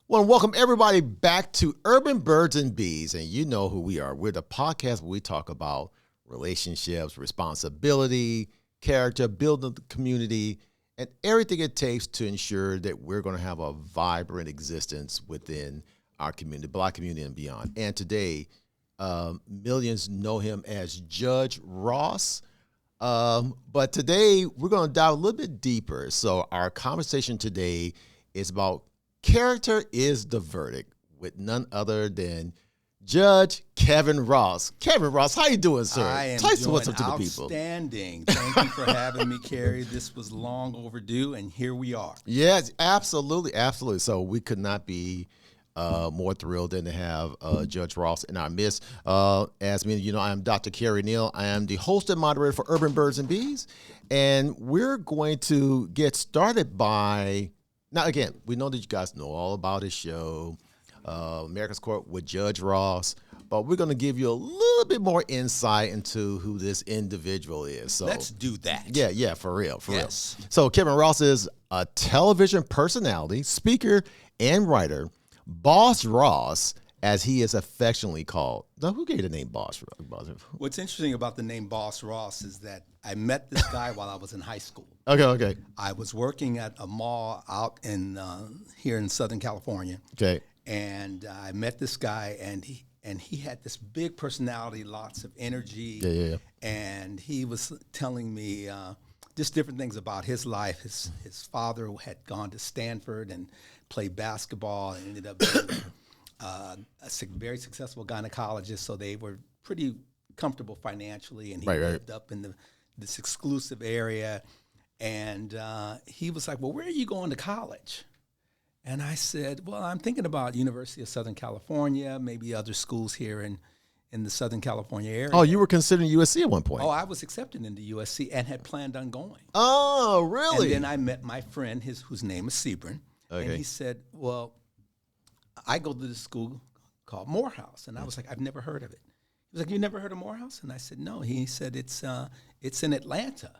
Well, welcome everybody back to Urban Birds and Bees. And you know who we are. We're the podcast where we talk about relationships, responsibility, character, building the community, and everything it takes to ensure that we're going to have a vibrant existence within our community, Black community and beyond. And today, millions know him as Judge Ross. But today, we're going to dive a little bit deeper. So our conversation today is about character is the verdict with none other than Judge Kevin Ross. Kevin Ross, how you doing, sir? I am doing outstanding. Thank you for having me, Kerry. This was long overdue, and here we are. Yes, absolutely, absolutely. So we could not be more thrilled than to have Judge Ross in our midst. As many of you know, I am Dr. Kerry Neal. I am the host and moderator for Urban Birds and Bees, and we're going to get started by... Now, again, we know that you guys know all about his show, America's Court with Judge Ross, but we're going to give you a little bit more insight into who this individual is. So let's do that. Yeah, for real. So Kevin Ross is a television personality, speaker, and writer. Boss Ross, as he is affectionately called. Now, who gave the name Boss Ross? What's interesting about the name Boss Ross is that I met this guy while I was in high school. Okay. I was working at a mall out in here in Southern California. Okay. And I met this guy, and he had this big personality, lots of energy. Yeah. And he was telling me just different things about his life. His father had gone to Stanford and played basketball and ended up being a very successful gynecologist, so they were pretty comfortable financially, and he lived up in this exclusive area. And he was like, well, where are you going to college? And I said, well, I'm thinking about University of Southern California, maybe other schools here in the Southern California area. Oh, you were considering USC at one point? Oh, I was accepted into USC and had planned on going. Oh, really? And then I met my friend, whose name is Sebring, and he said, well, I go to this school called Morehouse. And I was like, I've never heard of it. He was like, you never heard of Morehouse? And I said, no. He said, it's in Atlanta.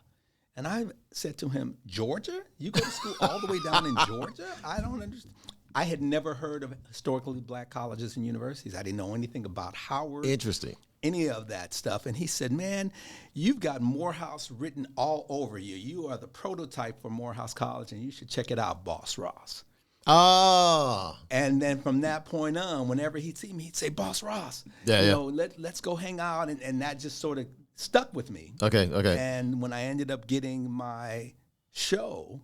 And I said to him, Georgia? You go to school all the way down in Georgia? I don't understand. I had never heard of historically Black colleges and universities. I didn't know anything about Howard. Interesting. Any of that stuff. And he said, man, you've got Morehouse written all over you. You are the prototype for Morehouse College, and you should check it out, Boss Ross. Oh. And then from that point on, whenever he'd see me, he'd say, Boss Ross, let's go hang out. And that just sort of stuck with me. Okay. And when I ended up getting my show,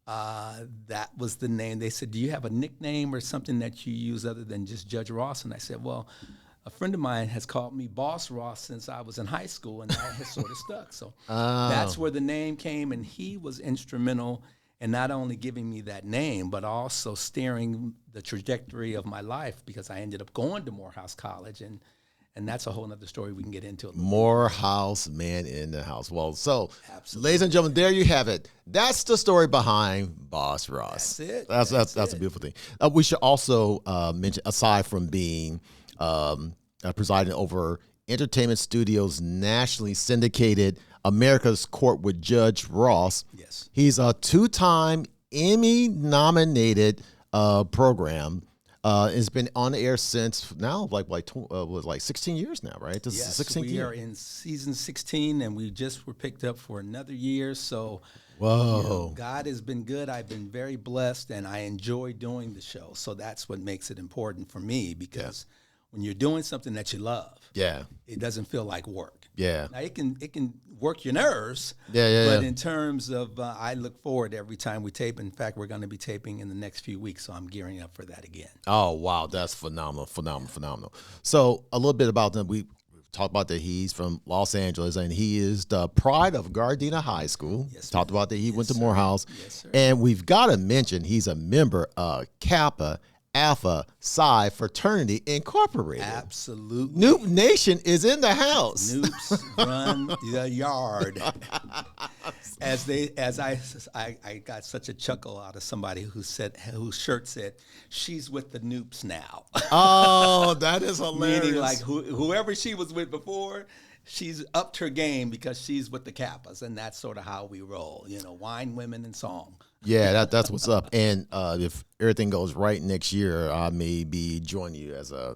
that was the name. They said, do you have a nickname or something that you use other than just Judge Ross? And I said, well, a friend of mine has called me Boss Ross since I was in high school, and that has sort of stuck. So that's where the name came, and he was instrumental in not only giving me that name, but also steering the trajectory of my life, because I ended up going to Morehouse College, and that's a whole nother story we can get into. Morehouse, man in the house. Well, so, absolutely. Ladies and gentlemen, there you have it. That's the story behind Boss Ross. That's it. That's a beautiful thing. We should also mention, aside from being presiding over Entertainment Studios' nationally syndicated America's Court with Judge Ross. Yes. He's a two-time Emmy-nominated program. It's been on the air since now, like 16 years now, right? This is 16 we are in season 16, and we just were picked up for another year. So, whoa, God has been good. I've been very blessed, and I enjoy doing the show. So that's what makes it important for me, because when you're doing something that you love, it doesn't feel like work. Yeah. Now it can work your nerves. But in terms of, I look forward every time we tape. In fact, we're going to be taping in the next few weeks, so I'm gearing up for that again. Oh wow, that's phenomenal. So a little bit about them. We talked about that he's from Los Angeles, and he is the pride of Gardena High School. Yes, talked about that he went to Morehouse. Yes, sir. And we've got to mention he's a member of Kappa Alpha Psi Fraternity Incorporated. Absolutely. Noop Nation is in the house. Noops run the yard. I got such a chuckle out of somebody whose shirt said, "She's with the Noops now." Oh, that is hilarious. Meaning, like, whoever she was with before, she's upped her game because she's with the Kappas, and that's sort of how we roll. Wine, women, and song. Yeah, that's what's up. And if everything goes right next year, I may be joining you as a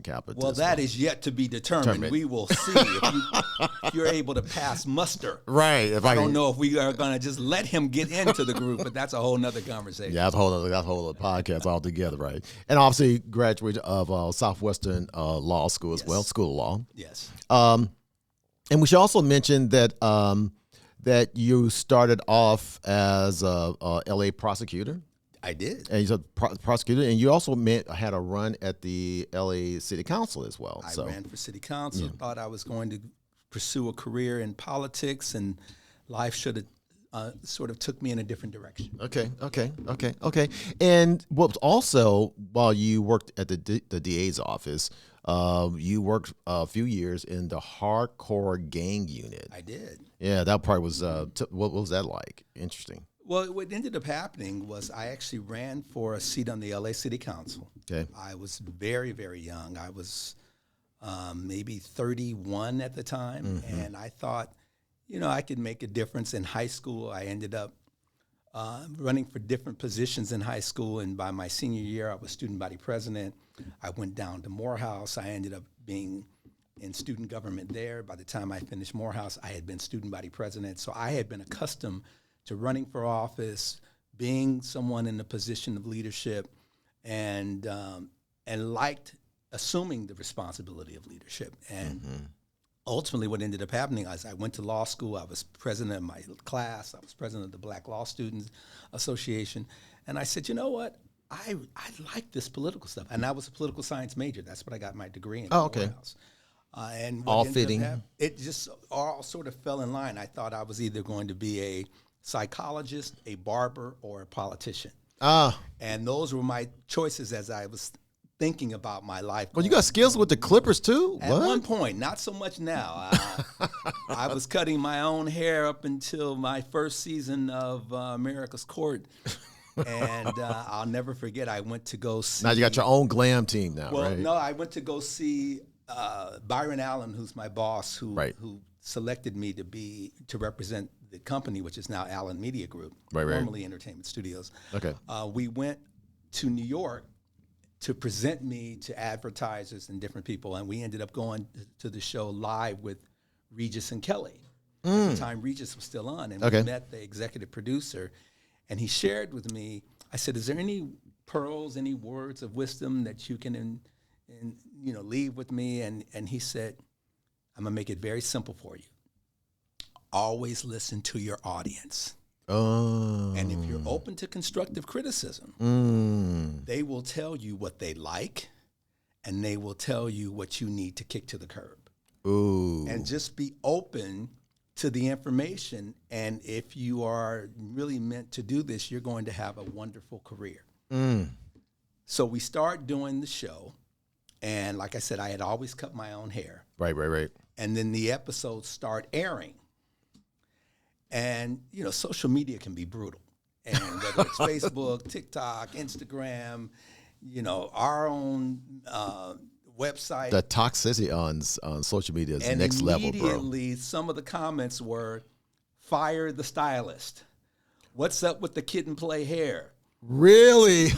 capitalist. Well, that is yet to be determined. We will see if you're able to pass muster. Right. I don't know if we are going to just let him get into the group, but that's a whole nother conversation. Yeah, that's a whole other podcast altogether, right? And obviously, graduate of Southwestern Law School as well, School of Law. Yes. And we should also mention that that you started off as a LA prosecutor. I did. And you're a prosecutor, and you also had a run at the LA City Council as well. I ran for city council, thought I was going to pursue a career in politics, and life should have sort of took me in a different direction. Okay. And what also, while you worked at the DA's office, you worked a few years in the hardcore gang unit. I did. Yeah, that part was, what was that like? Interesting. Well, what ended up happening was I actually ran for a seat on the LA City Council. Okay. I was very, very young. I was maybe 31 at the time, and I thought, I could make a difference in high school. I ended up running for different positions in high school, and by my senior year, I was student body president. I went down to Morehouse. I ended up being in student government there. By the time I finished Morehouse, I had been student body president, so I had been accustomed to running for office, being someone in a position of leadership, and liked assuming the responsibility of leadership. And ultimately what ended up happening is I went to law school. I was president of my class. I was president of the Black Law Students Association. And I said, you know what? I like this political stuff. And I was a political science major. That's what I got my degree in. Morehouse. And all fitting. It just all sort of fell in line. I thought I was either going to be a psychologist, a barber, or a politician. And those were my choices as I was thinking about my life. Well, you got skills with the Clippers too? At one point, not so much now. I was cutting my own hair up until my first season of America's Court. And I'll never forget, I went to go see... Now you got your own glam team now, well, right? No, I went to go see Byron Allen, who's my boss, who selected me to represent the company, which is now Allen Media Group, formerly Entertainment Studios. Okay. We went to New York to present me to advertisers and different people, and we ended up going to the show live with Regis and Kelly. At the time, Regis was still on, and we met the executive producer, and he shared with me, I said, is there any pearls, any words of wisdom that you can leave with me? And he said, I'm going to make it very simple for you. Always listen to your audience. And if you're open to constructive criticism, they will tell you what they like, and they will tell you what you need to kick to the curb. And just be open to the information. And if you are really meant to do this, you're going to have a wonderful career. So we start doing the show. And like I said, I had always cut my own hair. Right. And then the episodes start airing. And, social media can be brutal. And whether it's Facebook, TikTok, Instagram, our own website. The toxicity on social media is next level, bro. Immediately, some of the comments were, fire the stylist. What's up with the kid and play hair? Really?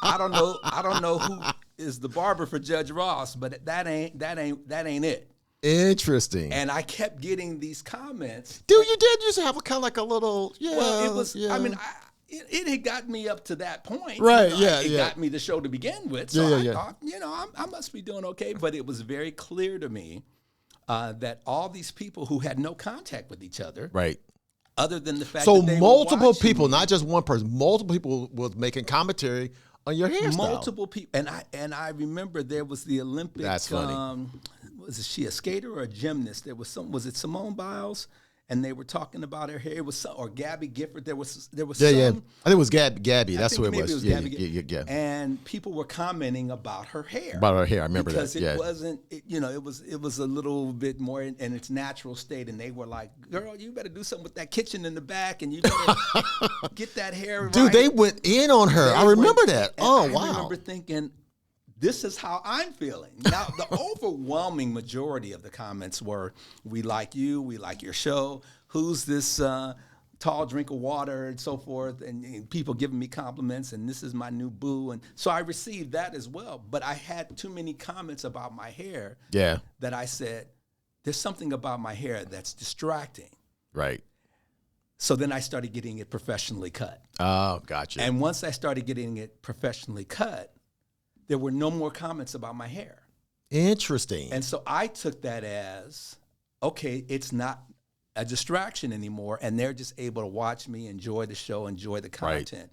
I don't know who is the barber for Judge Ross, but that ain't it. Interesting. And I kept getting these comments. Dude, you did used to have a kind of like a little, Well, it was, it had got me up to that point. Right, It got me the show to begin with. So I thought, I must be doing okay. But it was very clear to me that all these people who had no contact with each other. Right. Other than the fact so that they multiple were people, not just one person, multiple people was making commentary on your hairstyle. Multiple people. And I remember there was the Olympic. That's funny. Was she a skater or a gymnast? There was was it Simone Biles? And they were talking about her hair. It was or Gabby Gifford. There was some. I think it was Gabby. That's who it was. Yeah. And people were commenting about her hair. About her hair. I remember because that. Because it wasn't. It was a little bit more in its natural state. And they were like, "Girl, you better do something with that kitchen in the back, and you better get that hair right." Dude, they went in on her. I remember that. Oh, wow. I remember thinking, this is how I'm feeling. Now, the overwhelming majority of the comments were, we like you, we like your show. Who's this tall drink of water and so forth, and people giving me compliments, and this is my new boo. And so I received that as well. But I had too many comments about my hair that I said, there's something about my hair that's distracting. Right. So then I started getting it professionally cut. Oh, gotcha. And once I started getting it professionally cut, there were no more comments about my hair. Interesting. And so I took that as, okay, it's not a distraction anymore, and they're just able to watch me, enjoy the show, enjoy the content.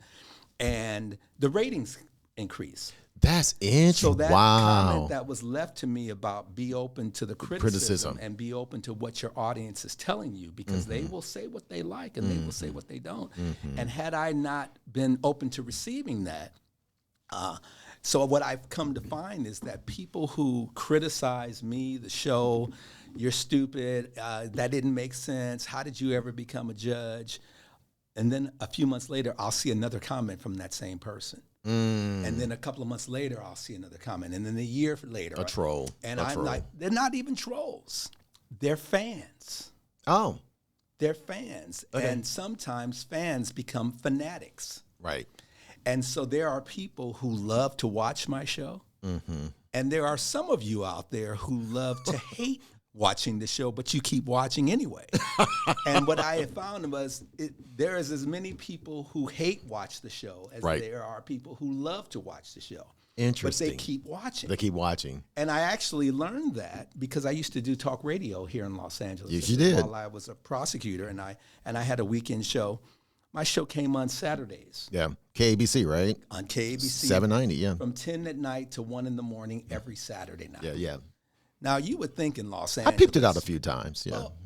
Right. And the ratings increase. That's interesting. So that comment that was left to me about be open to the criticism and be open to what your audience is telling you, because they will say what they like and they will say what they don't. And had I not been open to receiving that, so what I've come to find is that people who criticize me, the show, you're stupid, that didn't make sense, how did you ever become a judge? And then a few months later, I'll see another comment from that same person. And then a couple of months later, I'll see another comment. And then a year later. A troll. And I'm like, they're not even trolls. They're fans. Oh. They're fans. Okay. And sometimes fans become fanatics. Right. And so there are people who love to watch my show. And there are some of you out there who love to hate watching the show, but you keep watching anyway. And what I have found was there is as many people who hate watch the show as there are people who love to watch the show. Interesting. But they keep watching. They keep watching. And I actually learned that because I used to do talk radio here in Los Angeles. Yes, you did. While I was a prosecutor, and I had a weekend show. My show came on Saturdays. Yeah, KABC, right? On KABC. 790, yeah. From 10 at night to 1 in the morning every Saturday night. Yeah. Now, you would think in Los Angeles. I peeped it out a few times, yeah. Well,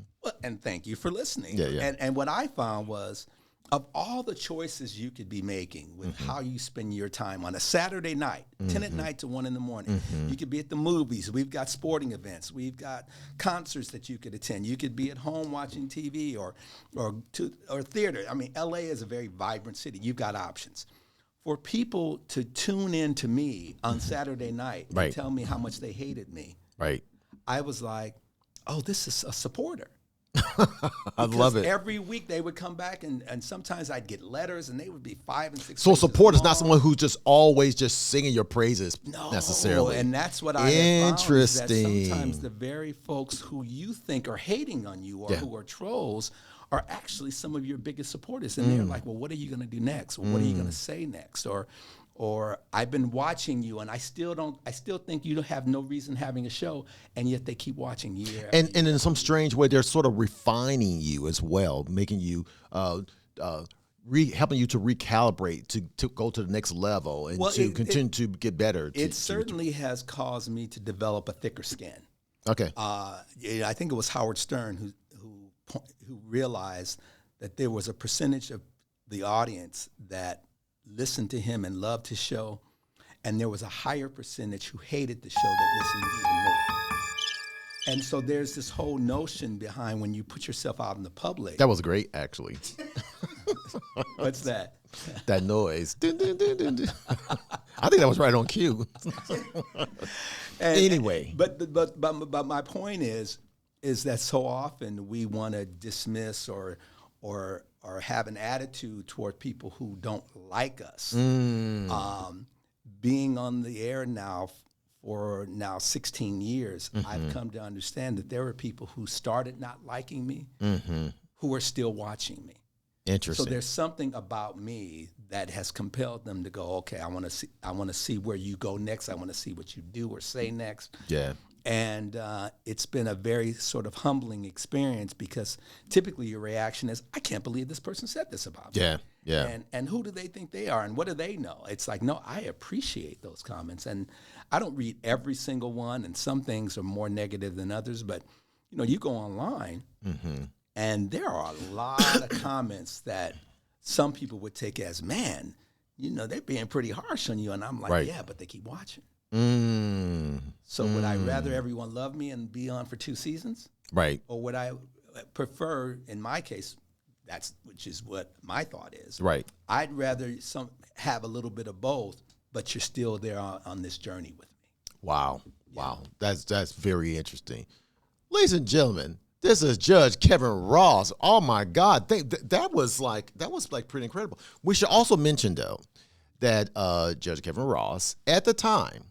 and thank you for listening. Yeah. And what I found was, of all the choices you could be making with how you spend your time on a Saturday night, 10 at night to 1 in the morning, you could be at the movies. We've got sporting events. We've got concerts that you could attend. You could be at home watching TV or theater. I mean, LA is a very vibrant city. You've got options. For people to tune in to me on Saturday night and tell me how much they hated me, I was like, oh, this is a supporter. I love it. Every week they would come back, and sometimes I'd get letters, and they would be 5 and 6. So support is not someone who's just always just singing your praises necessarily. And that's what I have found, is that sometimes the very folks who you think are hating on you or who are trolls are actually some of your biggest supporters. And they're like, well, what are you going to do next? Well, what are you going to say next? Or I've been watching you, and I still think you don't have no reason having a show, and yet they keep watching year. And in some strange way, they're sort of refining you as well, making you, helping you to recalibrate, to go to the next level, and to continue to get better. It certainly has caused me to develop a thicker skin. Okay. I think it was Howard Stern who realized that there was a percentage of the audience that listened to him and loved his show, and there was a higher percentage who hated the show that listened even more. And so there's this whole notion behind when you put yourself out in the public. That was great, actually. What's that? That noise. Dun, dun, dun, dun, dun. I think that was right on cue. Anyway. But my point is that so often we want to dismiss or have an attitude toward people who don't like us. Being on the air now for 16 years, I've come to understand that there are people who started not liking me who are still watching me. Interesting. So there's something about me that has compelled them to go, okay, I want to see where you go next. I want to see what you do or say next. Yeah. And it's been a very sort of humbling experience, because typically your reaction is, I can't believe this person said this about me. Yeah. And who do they think they are, and what do they know? It's like, no, I appreciate those comments, and I don't read every single one, and some things are more negative than others. But you go online, and there are a lot of comments that some people would take as, man, they're being pretty harsh on you, and I'm like, yeah, but they keep watching. So would I rather everyone love me and be on for 2 seasons? Right. Or would I prefer, in my case, which is what my thought is. Right. I'd rather have a little bit of both, but you're still there on this journey with me. Wow. That's very interesting. Ladies and gentlemen, This is Judge Kevin Ross. Oh my God, that was like pretty incredible. We should also mention though that Judge Kevin Ross at the time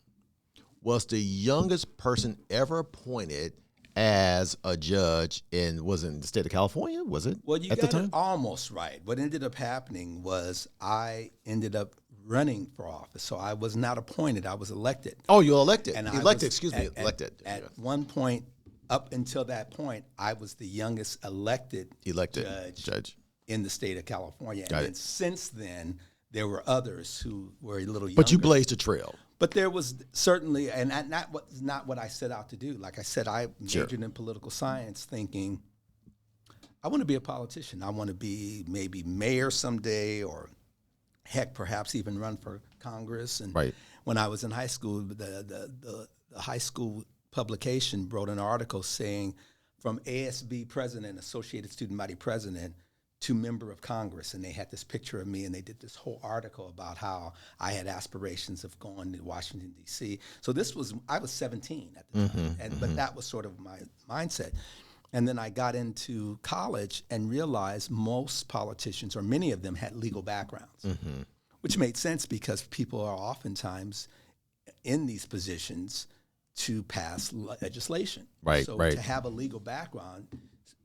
was the youngest person ever appointed as a judge in the state of California. Was it? Well, you at the got it time? almost right. What ended up happening was I ended up running for office, so I was not appointed; I was elected. Oh, you elected. And Elected. Excuse me. Elected. At one point, up until that point, I was the youngest elected judge in the state of California. Got and it. then since then, there were others who were a little younger. But you blazed a trail. But there was certainly, and not what I set out to do. Like I said, I majored in political science, thinking I want to be a politician. I want to be maybe mayor someday, or heck, perhaps even run for Congress. And when I was in high school, the high school publication wrote an article saying, from ASB president, Associated Student Body president, to member of Congress, and they had this picture of me, and they did this whole article about how I had aspirations of going to Washington, D.C. So I was 17 at the time, but that was sort of my mindset. And then I got into college and realized most politicians, or many of them, had legal backgrounds, which made sense because people are oftentimes in these positions to pass legislation. So to have a legal background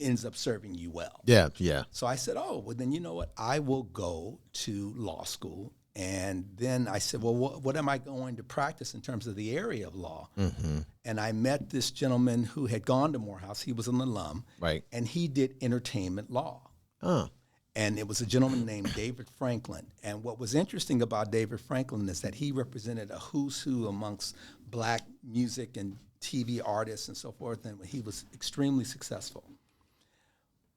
ends up serving you well. Yeah. So I said, oh, well, then you know what? I will go to law school. And then I said, well, what am I going to practice in terms of the area of law? And I met this gentleman who had gone to Morehouse. He was an alum. And he did entertainment law. And it was a gentleman named David Franklin. And what was interesting about David Franklin is that he represented a who's who amongst black music and TV artists and so forth. And he was extremely successful.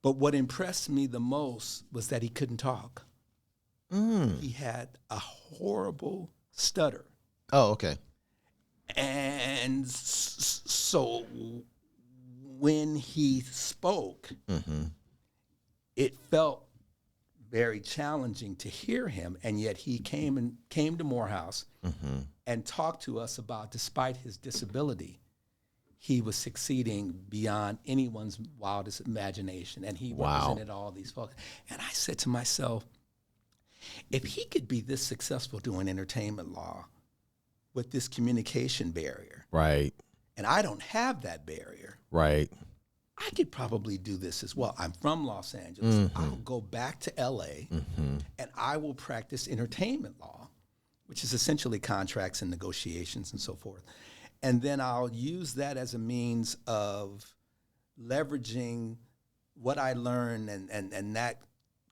But what impressed me the most was that he couldn't talk. He had a horrible stutter. Oh, okay. And so when he spoke, it felt very challenging to hear him. And yet he came to Morehouse and talked to us about, despite his disability, he was succeeding beyond anyone's wildest imagination. And he represented all these folks. And I said to myself, if he could be this successful doing entertainment law with this communication barrier, and I don't have that barrier, I could probably do this as well. I'm from Los Angeles. I'll go back to LA and I will practice entertainment law, which is essentially contracts and negotiations and so forth. And then I'll use that as a means of leveraging what I learned and that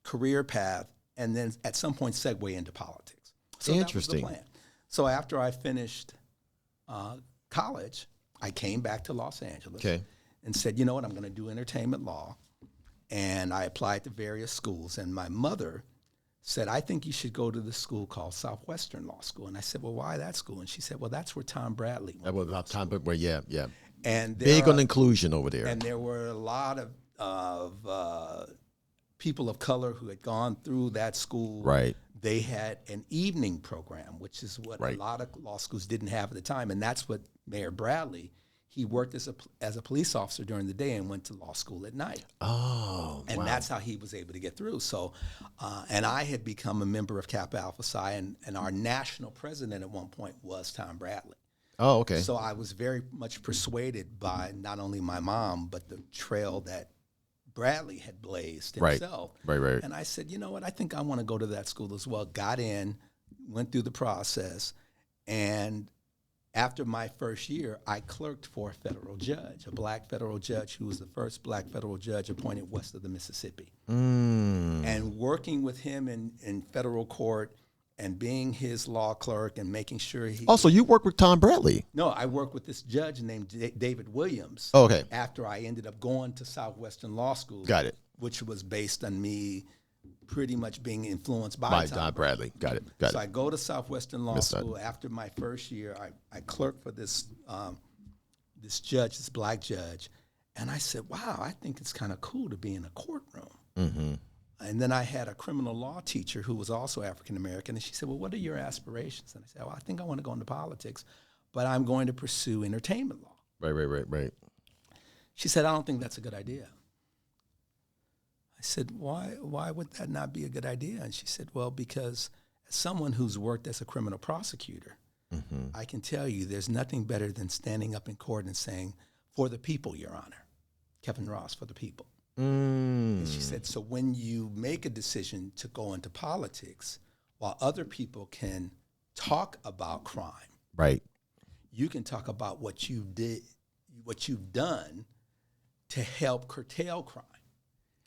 career path, and then at some point segue into politics. So Interesting. That was the plan. So after I finished college, I came back to Los Angeles and said, you know what, I'm going to do entertainment law. And I applied to various schools. And my mother said, I think you should go to this school called Southwestern Law School. And I said, well, why that school? And she said, well, that's where Tom Bradley went. That was about time, but yeah. And big on inclusion over there. And there were a lot of people of color who had gone through that school. They had an evening program, which is what a lot of law schools didn't have at the time. And that's what Mayor Bradley, he worked as a police officer during the day and went to law school at night. And that's how he was able to get through. So, and I had become a member of Kappa Alpha Psi, and our national president at one point was Tom Bradley. Oh, okay. So I was very much persuaded by not only my mom, but the trail that Bradley had blazed himself. And I said, you know what, I think I want to go to that school as well. Got in, went through the process, and after my first year, I clerked for a federal judge, a black federal judge who was the first black federal judge appointed west of the Mississippi. And working with him in federal court and being his law clerk and making sure he... Also, you worked with Tom Bradley. No, I worked with this judge named David Williams. Oh, okay. After I ended up going to Southwestern Law School. Got it. Which was based on me pretty much being influenced by Tom Bradley. Got it. So I go to Southwestern Law School. After my first year, I clerked for this this judge, this black judge. And I said, wow, I think it's kind of cool to be in a courtroom. And then I had a criminal law teacher who was also African-American, and she said, well, what are your aspirations? And I said, well, I think I want to go into politics, but I'm going to pursue entertainment law. Right. She said, I don't think that's a good idea. I said, why would that not be a good idea? And she said, well, because as someone who's worked as a criminal prosecutor, I can tell you there's nothing better than standing up in court and saying, for the people, Your Honor. Kevin Ross, for the people. And she said, so when you make a decision to go into politics, while other people can talk about crime, Right. you can talk about what you've done to help curtail crime.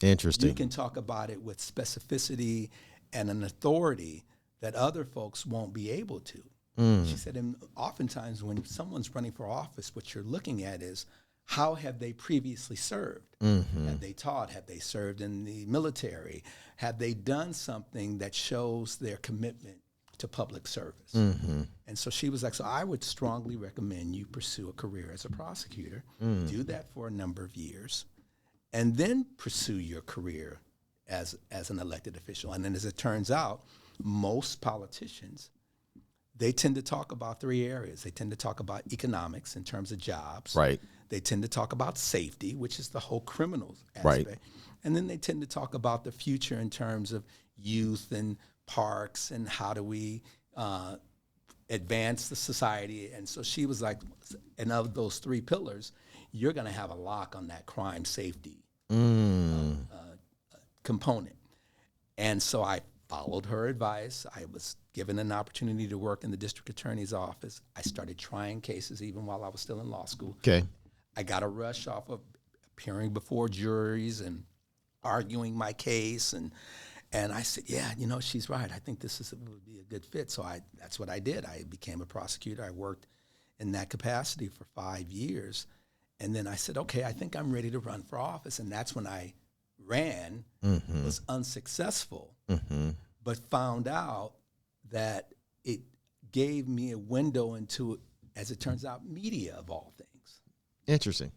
Interesting. You can talk about it with specificity and an authority that other folks won't be able to. She said, and oftentimes when someone's running for office, what you're looking at is how have they previously served? Have they taught? Have they served in the military? Have they done something that shows their commitment to public service? And so she was like, so I would strongly recommend you pursue a career as a prosecutor, do that for a number of years, and then pursue your career as an elected official. And then as it turns out, most politicians, they tend to talk about three areas. They tend to talk about economics in terms of jobs. Right. They tend to talk about safety, which is the whole criminal aspect. Right. And then they tend to talk about the future in terms of youth and parks and how do we advance the society. And so she was like, and of those three pillars, you're going to have a lock on that crime safety component. And so I followed her advice. I was given an opportunity to work in the district attorney's office. I started trying cases even while I was still in law school. Okay. I got a rush off of appearing before juries and arguing my case. And I said, yeah, she's right. I think would be a good fit. So that's what I did. I became a prosecutor. I worked in that capacity for 5 years. And then I said, okay, I think I'm ready to run for office. And that's when I ran, was unsuccessful, but found out that it gave me a window into, as it turns out, media of all things. Interesting.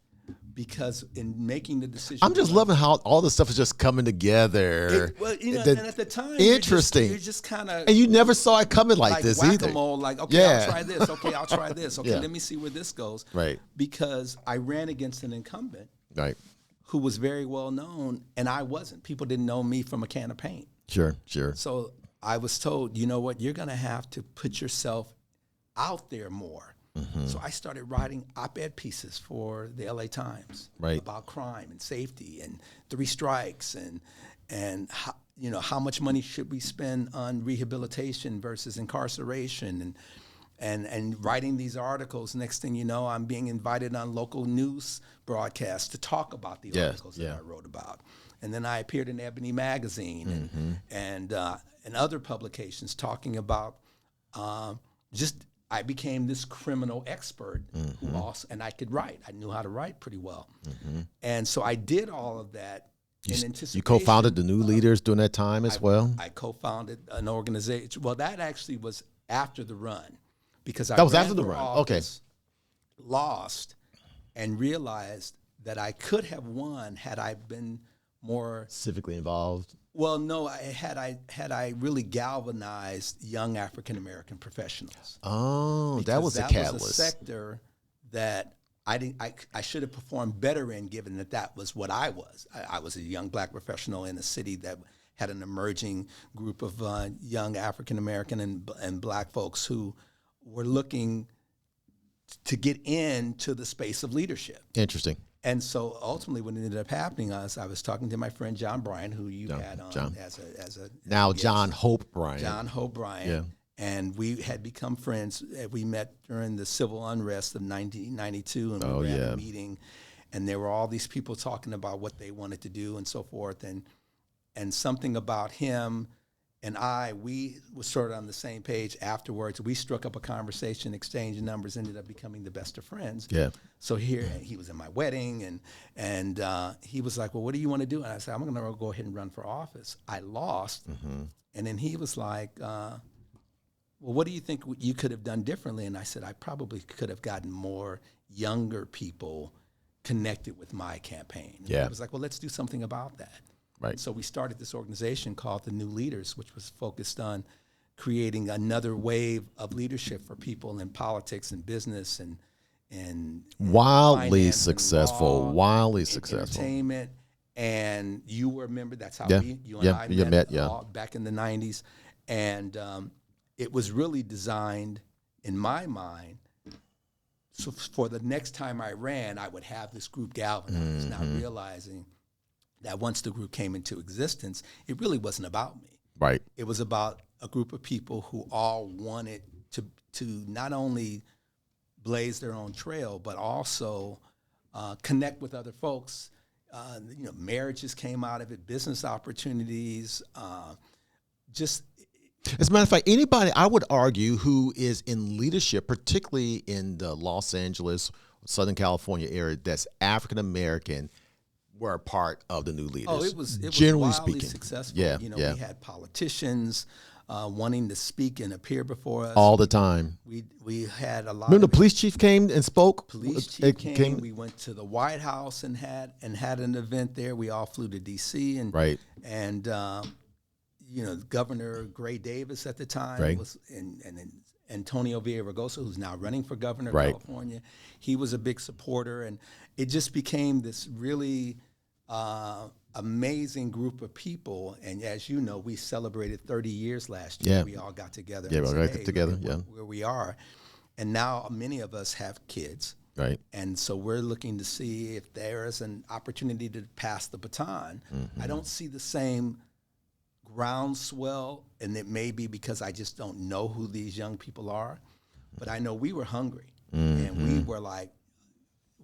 Because in making the decision, I'm just loving how all this stuff is just coming together. And at the time, interesting. You're just kind of, and you never saw it coming like this either. Whack-a-mole, like, okay, I'll try this. Okay, I'll try this. Okay, Yeah. let me see where this goes. Right. Because I ran against an incumbent, Right. who was very well known, and I wasn't. People didn't know me from a can of paint. Sure. So I was told, you know what, you're going to have to put yourself out there more. So I started writing op-ed pieces for the LA Times about crime and safety and 3 strikes and how much money should we spend on rehabilitation versus incarceration and writing these articles. Next thing you know, I'm being invited on local news broadcasts to talk about the articles that I wrote about. And then I appeared in Ebony Magazine and other publications talking about I became this criminal expert who also, and I could write. I knew how to write pretty well. And so I did all of that in anticipation. You co-founded the New Leaders during that time as well? I co-founded an organization. Well, that actually was after the run. Because that was after the run. Office, lost, and realized that I could have won had I been more civically involved. Well, no, had I really galvanized young African American professionals. Oh, because that was a catalyst. That was a sector that I should have performed better in, given that was what I was. I was a young black professional in a city that had an emerging group of young African American and black folks who were looking to get into the space of leadership. Interesting. And so ultimately what ended up happening was I was talking to my friend John Bryan, who you had on as a now guest. John Hope Bryan. John Hope Bryan. Yeah. And we had become friends. We met during the civil unrest of 1992, and we were at a meeting, and there were all these people talking about what they wanted to do and so forth, and something about him and we were sort of on the same page afterwards. We struck up a conversation, exchanged numbers, ended up becoming the best of friends. Yeah. So here, he was in my wedding, and he was like, well, what do you want to do? And I said, I'm going to go ahead and run for office. I lost. And then he was like, well, what do you think you could have done differently? And I said, I probably could have gotten more younger people connected with my campaign. And he was like, well, let's do something about that. Right. So we started this organization called the New Leaders, which was focused on creating another wave of leadership for people in politics and business and in Wildly finance and successful. law Wildly and successful. entertainment. And you were a member. That's how Yeah. you and Yeah. I You met. Yeah. back in the 90s. And it was really designed, in my mind, so for the next time I ran, I would have this group galvanized, not realizing that once the group came into existence, it really wasn't about me. Right. It was about a group of people who all wanted to not only blaze their own trail, but also connect with other folks. Marriages came out of it, business opportunities, just. As a matter of fact, anybody, I would argue, who is in leadership, particularly in the Los Angeles, Southern California area, that's African American, were a part of the new leaders. Oh, it was generally wildly speaking successful. Yeah, We had politicians wanting to speak and appear before us all the time. We had a lot. Remember, of the police chief came and spoke. Police chief came. We went to the White House and had an event there. We all flew to D.C. and Governor Gray Davis at the time was and Antonio Villaraigosa, who's now running for governor of California. He was a big supporter, and it just became this really amazing group of people. And as you know, we celebrated 30 years last year. Yeah. We all got together. Yeah, and we said, all got together. Where we are. And now many of us have kids. Right. And so we're looking to see if there is an opportunity to pass the baton. I don't see the same groundswell, and it may be because I just don't know who these young people are, but I know we were hungry, and we were like,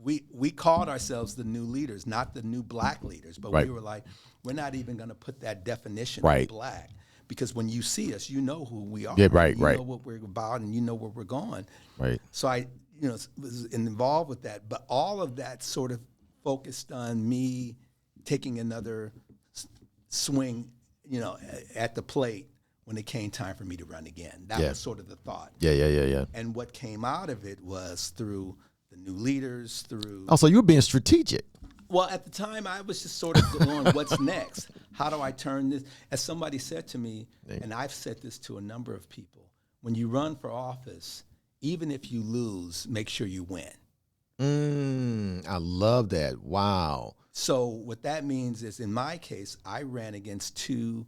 we called ourselves the new leaders, not the new black leaders, but we were like, we're not even going to put that definition of black, because when you see us, you know who we are. Yeah, you know what we're about, and you know where we're going. Right. So I, was involved with that, but all of that sort of focused on me taking another swing, at the plate when it came time for me to run again. That was sort of the thought. Yeah. And what came out of it was through the new leaders, through. Oh, so you were being strategic. Well, at the time, I was just sort of going, what's next? How do I turn this? As somebody said to me, and I've said this to a number of people, when you run for office, even if you lose, make sure you win. I love that. Wow. So what that means is, in my case, I ran against two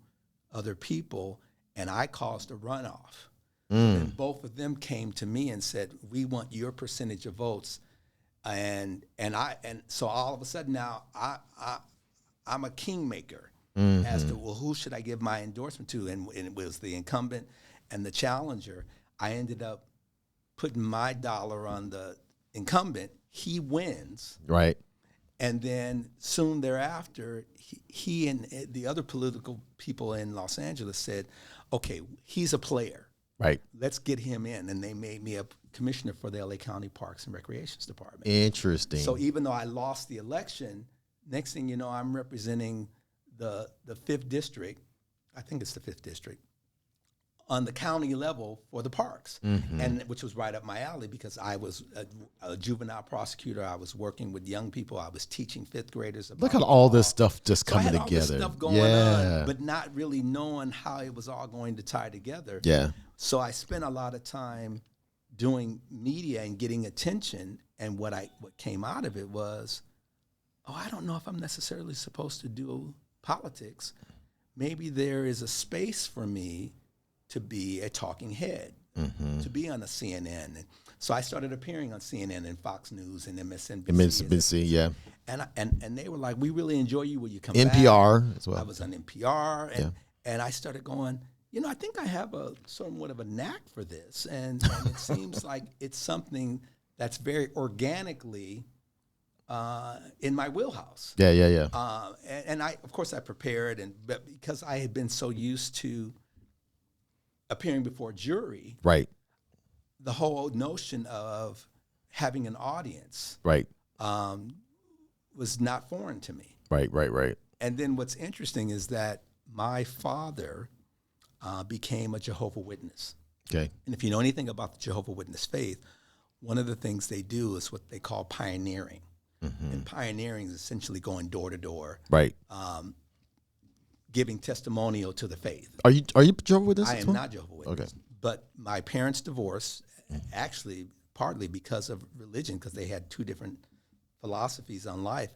other people, and I caused a runoff. And both of them came to me and said, "We want your percentage of votes." And so all of a sudden now I'm a kingmaker as to, well, who should I give my endorsement to? And it was the incumbent and the challenger. I ended up putting my dollar on the incumbent. He wins. Right. And then soon thereafter, he and the other political people in Los Angeles said, okay, he's a player. Right. Let's get him in. And they made me a commissioner for the LA County Parks and Recreations Department. Interesting. So even though I lost the election, next thing you know, I'm representing the 5th district. I think it's the 5th district on the county level for the parks, and which was right up my alley because I was a juvenile prosecutor. I was working with young people. I was teaching 5th graders about Look at all this stuff just coming I had together. All this stuff going on, but not really knowing how it was all going to tie together. Yeah. So I spent a lot of time doing media and getting attention, and what came out of it was, I don't know if I'm necessarily supposed to do politics. Maybe there is a space for me to be a talking head, to be on a CNN. And so I started appearing on CNN and Fox News and MSNBC. MSNBC, yeah. And they were like, we really enjoy you when you come back. NPR as well. I was on NPR, and I started going, I think I have somewhat of a knack for this. And it seems like it's something that's very organically in my wheelhouse. Yeah. And I, of course, I prepared, but because I had been so used to appearing before a jury, right, the whole notion of having an audience, right, was not foreign to me. Right. And then what's interesting is that my father became a Jehovah's Witness. Okay. And if you know anything about the Jehovah's Witness faith, one of the things they do is what they call pioneering. And pioneering is essentially going door to door, right, giving testimonial to the faith. Are you Jehovah's Witness? I am not Jehovah's Witness. Okay. But my parents' divorce actually partly because of religion, because they had two different philosophies on life.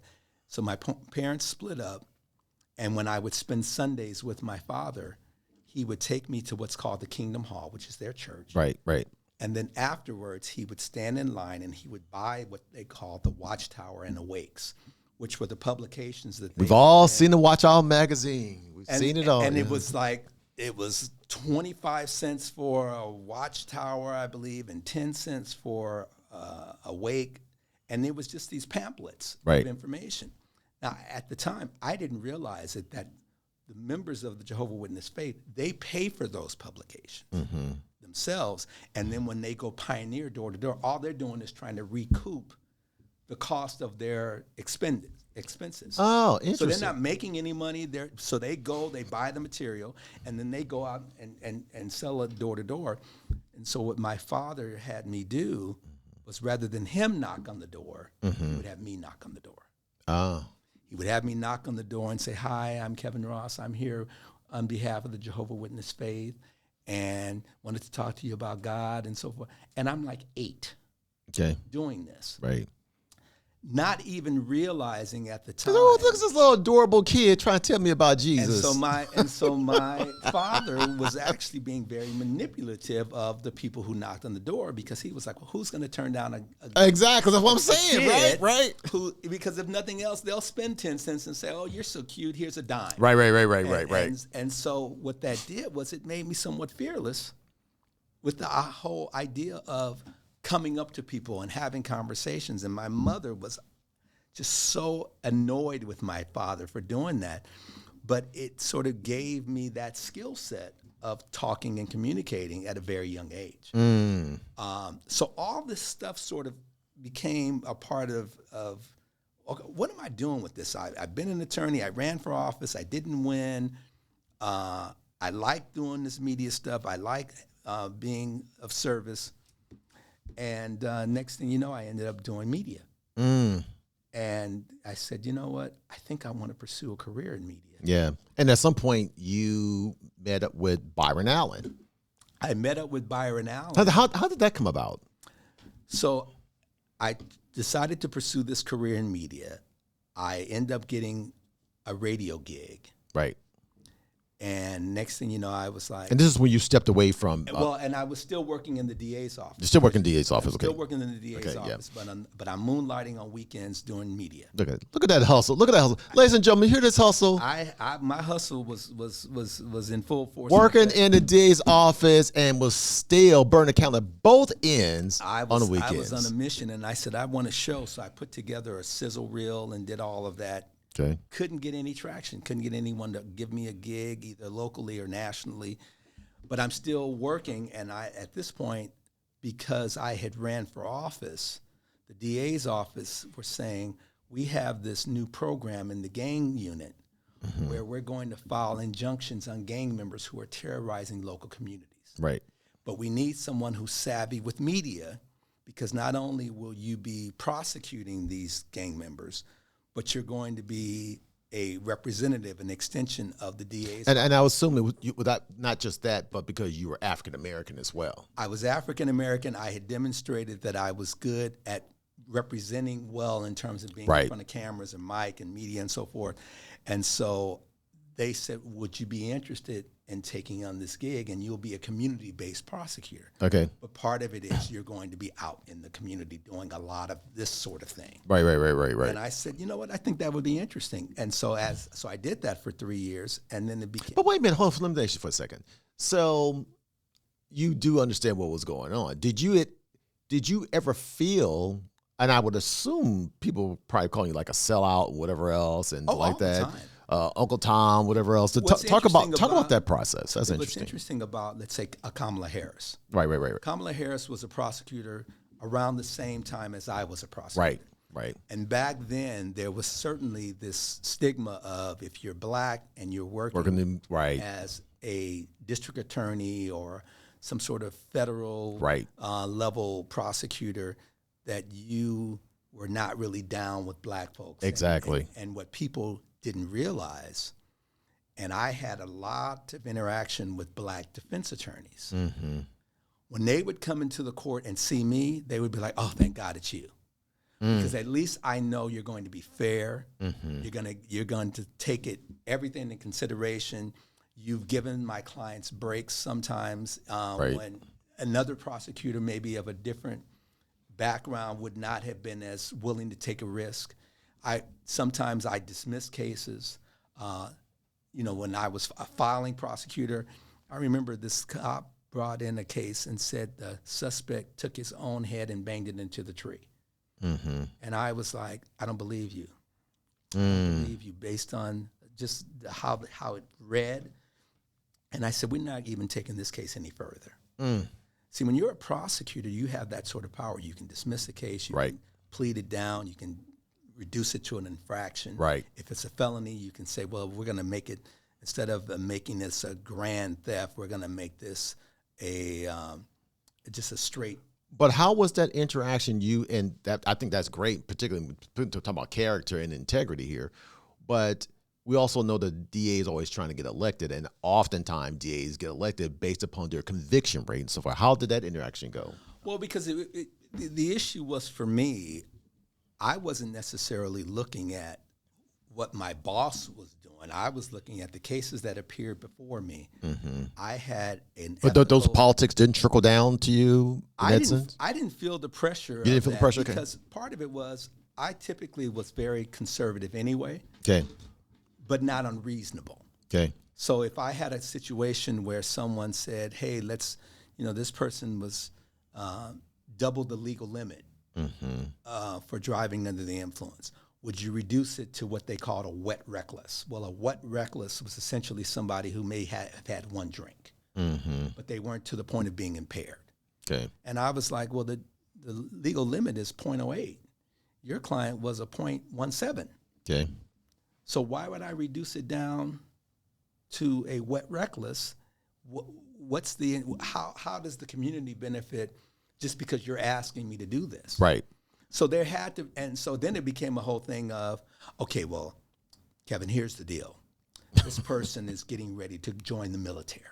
So my parents split up, and when I would spend Sundays with my father, he would take me to what's called the Kingdom Hall, which is their church. Right, right. And then afterwards, he would stand in line and he would buy what they called the Watchtower and Awakes, which were the publications that we've all seen the Watch Out magazine. We've seen it all. And it was like, it was 25 cents for a Watchtower, I believe, and 10 cents for Awake. And it was just these pamphlets right. of information. Now, at the time, I didn't realize that the members of the Jehovah's Witness faith, they pay for those publications themselves. And then when they go pioneer door to door, all they're doing is trying to recoup the cost of their expenses. Oh, interesting. So they're not making any money. So they go, they buy the material, and then they go out and sell it door to door. And so what my father had me do was, rather than him knock on the door, he would have me knock on the door. Oh. He would have me knock on the door and say, "Hi, I'm Kevin Ross. I'm here on behalf of the Jehovah's Witness faith and wanted to talk to you about God," and so forth. And I'm like 8 doing this. Right. Not even realizing at the time. Oh, look at this little adorable kid trying to tell me about Jesus. And so my father was actually being very manipulative of the people who knocked on the door, because he was like, "Well, who's going to turn down a exactly, that's what I'm saying, kid right? Because if nothing else, they'll spend 10 cents and say, 'Oh, you're so cute. Here's a dime.'" Right. And so what that did was, it made me somewhat fearless with the whole idea of coming up to people and having conversations. And my mother was just so annoyed with my father for doing that. But it sort of gave me that skill set of talking and communicating at a very young age. So all this stuff sort of became a part of okay, what am I doing with this? I've been an attorney. I ran for office. I didn't win. I like doing this media stuff. I like being of service. And next thing you know, I ended up doing media. And I said, you know what? I think I want to pursue a career in media. Yeah. And at some point, you met up with Byron Allen. I met up with Byron Allen. How did that come about? So I decided to pursue this career in media. I ended up getting a radio gig. Right. And next thing you know, I was like... And this is when you stepped away from... and I was still working in the DA's office. You're still working in the DA's office, okay. Still working in the DA's office, but I'm moonlighting on weekends doing media. Look at that hustle. Look at that hustle. Ladies and gentlemen, hear this hustle. My hustle was in full force. Working in the DA's office and was still burning the candle at both ends on the weekends. I was on a mission, and I said, I want a show. So I put together a sizzle reel and did all of that. Okay. Couldn't get any traction. Couldn't get anyone to give me a gig, either locally or nationally. But I'm still working, and at this point, because I had ran for office, the DA's office were saying, we have this new program in the gang unit where we're going to file injunctions on gang members who are terrorizing local communities. Right. But we need someone who's savvy with media, because not only will you be prosecuting these gang members, but you're going to be a representative, an extension of the DA's. And I assume without not just that, but because you were African American as well. I was African American. I had demonstrated that I was good at representing well in terms of being in front of cameras and mic and media and so forth. And so they said, would you be interested in taking on this gig, and you'll be a community-based prosecutor. Okay. But part of it is you're going to be out in the community doing a lot of this sort of thing. Right. And I said, you know what, I think that would be interesting. And so I did that for 3 years, and then it became... But wait a minute, hold on, let me ask you for a second. So you do understand what was going on. Did you ever feel, and I would assume people probably calling you like a sellout or whatever else, and like that. All the time. Uncle Tom, whatever else. To talk about that process. That's interesting. What's interesting about, let's say, Kamala Harris. Right. Kamala Harris was a prosecutor around the same time as I was a prosecutor. Right. And back then, there was certainly this stigma of, if you're black and you're working as a district attorney or some sort of federal level prosecutor, that you were not really down with black folks. Exactly. And what people didn't realize, and I had a lot of interaction with black defense attorneys. Mm-hmm. When they would come into the court and see me, they would be like, "Oh, thank God it's you." Because at least I know you're going to be fair. You're going to take everything in consideration. You've given my clients breaks sometimes when another prosecutor, maybe of a different background, would not have been as willing to take a risk. Sometimes I dismiss cases. When I was a filing prosecutor, I remember this cop brought in a case and said the suspect took his own head and banged it into the tree. And I was like, I don't believe you. I don't believe you based on just how it read. And I said, we're not even taking this case any further. See, when you're a prosecutor, you have that sort of power. You can dismiss the case. You can plead it down. You can reduce it to an infraction. If it's a felony, you can say, well, we're going to make it, instead of making this a grand theft, we're going to make this just a straight. But how was that interaction I think that's great, particularly talking about character and integrity here. But we also know the DA is always trying to get elected, and oftentimes DAs get elected based upon their conviction rate and so forth. How did that interaction go? Well, because the issue was, for me, I wasn't necessarily looking at what my boss was doing. I was looking at the cases that appeared before me. I had But those politics didn't trickle down to you in that sense? I didn't feel the pressure. You didn't feel the pressure? Because part of it was I typically was very conservative anyway. Okay. But not unreasonable. Okay. So if I had a situation where someone said, hey, this person was double the legal limit for driving under the influence, would you reduce it to what they called a wet reckless? Well, a wet reckless was essentially somebody who may have had one drink, but they weren't to the point of being impaired. Okay. And I was like, well, the legal limit is 0.08. Your client was a 0.17. Okay. So why would I reduce it down to a wet reckless? How does the community benefit just because you're asking me to do this? Right. So there had to, and so then it became a whole thing of, okay, well, Kevin, here's the deal. This person is getting ready to join the military,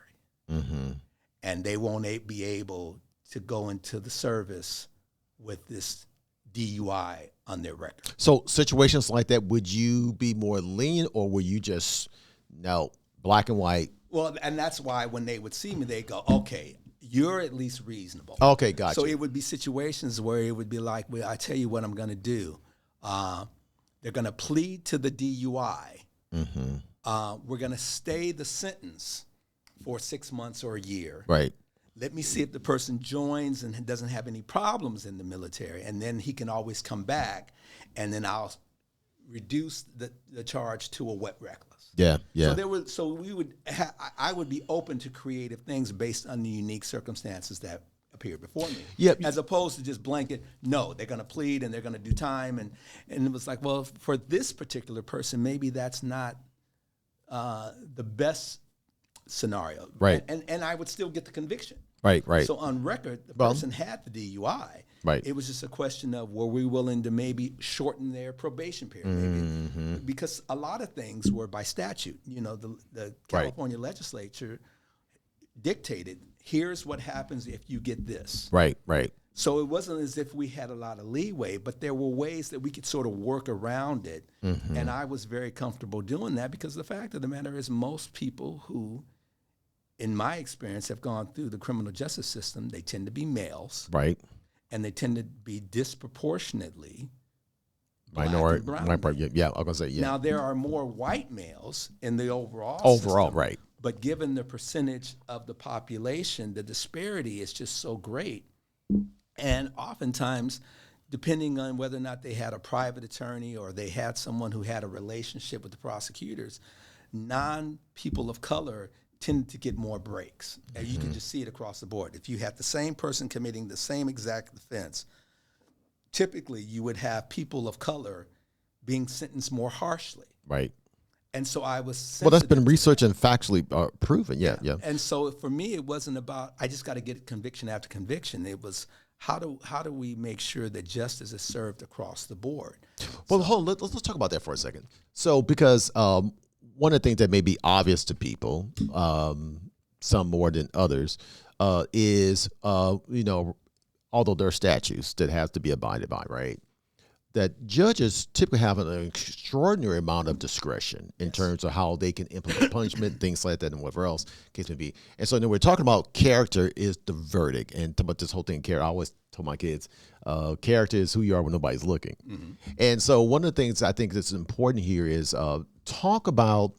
and they won't be able to go into the service with this DUI on their record. So situations like that, would you be more lenient, or were you just, no, black and white? Well, and that's why when they would see me, they go, okay, you're at least reasonable. Okay, gotcha. So it would be situations where it would be like, well, I tell you what I'm going to do. They're going to plead to the DUI. We're going to stay the sentence for 6 months or a year. Right. Let me see if the person joins and doesn't have any problems in the military, and then he can always come back, and then I'll reduce the charge to a wet reckless. Yeah. I would be open to creative things based on the unique circumstances that appeared before me. Yeah. As opposed to just blanket, no, they're going to plead and they're going to do time, and it was like, well, for this particular person, maybe that's not the best scenario. Right. And I would still get the conviction. Right. So on record, the person had the DUI. Right. It was just a question of, were we willing to maybe shorten their probation period? Because a lot of things were by statute. The California legislature dictated, here's what happens if you get this. Right. So it wasn't as if we had a lot of leeway, but there were ways that we could sort of work around it. And I was very comfortable doing that, because the fact of the matter is, most people who, in my experience, have gone through the criminal justice system, they tend to be males. Right. And they tend to be disproportionately minority. Black and brown. Yeah, I was going to say, yeah. Now, there are more white males in the overall system, right. But given the percentage of the population, the disparity is just so great. And oftentimes, depending on whether or not they had a private attorney or they had someone who had a relationship with the prosecutors, non-people of color tended to get more breaks. And you can just see it across the board. If you had the same person committing the same exact offense, typically you would have people of color being sentenced more harshly. Right. And so I was well, that's been researched and factually proven. Yeah. And so for me, it wasn't about, I just got to get conviction after conviction. It was, how do we make sure that justice is served across the board? Well, hold on, let's talk about that for a second. So because one of the things that may be obvious to people, some more than others, is, although there are statutes that have to be abided by, right? That judges typically have an extraordinary amount of discretion in terms of how they can implement punishment, things like that, and whatever else case may be. And so then we're talking about character is the verdict, and talking about this whole thing. Character, I always tell my kids, character is who you are when nobody's looking. Mm-hmm. And so one of the things I think that's important here is talk about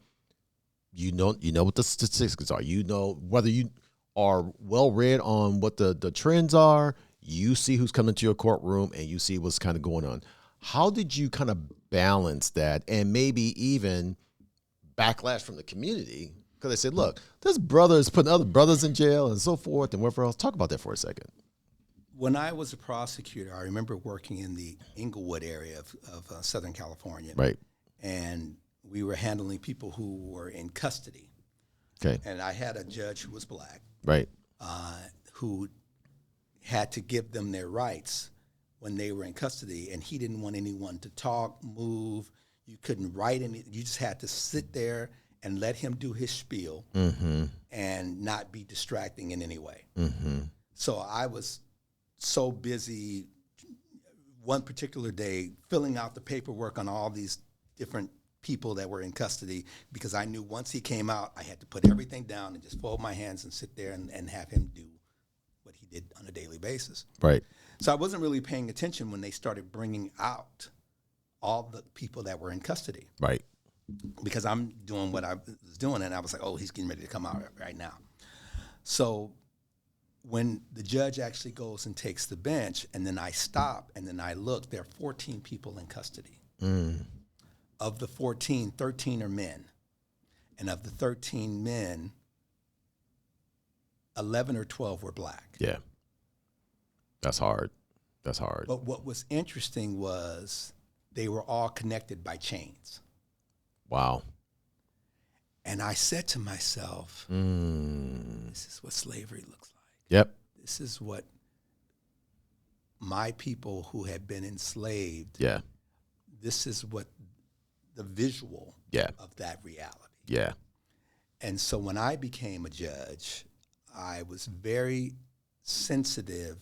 you know what the statistics are. You know whether you are well read on what the trends are. You see who's coming to your courtroom, and you see what's kind of going on. How did you kind of balance that and maybe even backlash from the community? Because they said, look, this brother is putting other brothers in jail and so forth and whatever else. Talk about that for a second. When I was a prosecutor, I remember working in the Inglewood area of Southern California. Right. And we were handling people who were in custody. Okay. And I had a judge who was black. Right. Who had to give them their rights when they were in custody, and he didn't want anyone to talk, move. You couldn't write any. You just had to sit there and let him do his spiel mm-hmm. and not be distracting in any way. Mm-hmm. So I was so busy one particular day filling out the paperwork on all these different people that were in custody because I knew once he came out, I had to put everything down and just fold my hands and sit there and have him do what he did on a daily basis. Right. So I wasn't really paying attention when they started bringing out all the people that were in custody. Right. Because I'm doing what I was doing, and I was like, oh, he's getting ready to come out right now. So when the judge actually goes and takes the bench, and then I stop, and then I look, there are 14 people in custody. Mm. Of the 14, 13 are men. And of the 13 men, 11 or 12 were black. Yeah. That's hard. That's hard. But what was interesting was they were all connected by chains. Wow. And I said to myself, this is what slavery looks like. Yep. This is what my people who had been enslaved, this is what the visual of that reality. Yeah. And so when I became a judge, I was very sensitive